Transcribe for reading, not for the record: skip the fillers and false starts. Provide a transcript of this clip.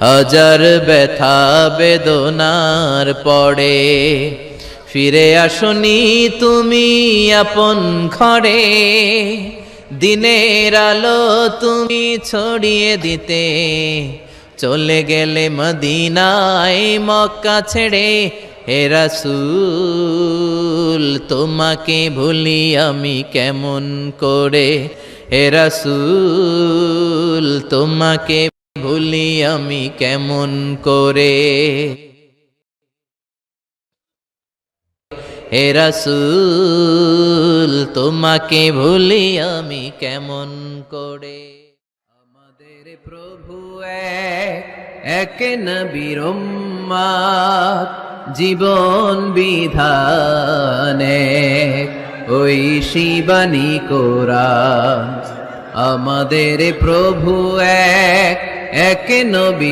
হাজার ব্যথা বেদনার পরে ফিরে আসনি তুমি আপন ঘরে। দিনের আলো তুমি ছড়িয়ে দিতে চলে গেলে মদিনায় মক্কা ছেড়ে। হে রাসূল তোমাকে ভুলি আমি কেমন করে, হে রাসূল তোমাকে ভুলি আমি কেমন করে, হে রাসূল তোমাকে ভুলি আমি কেমন করে। আমাদের প্রভু এক নবীর উম্মত, জীবন বিধানে ওই শিবানী কোরআন। আমাদের প্রভু এক নবী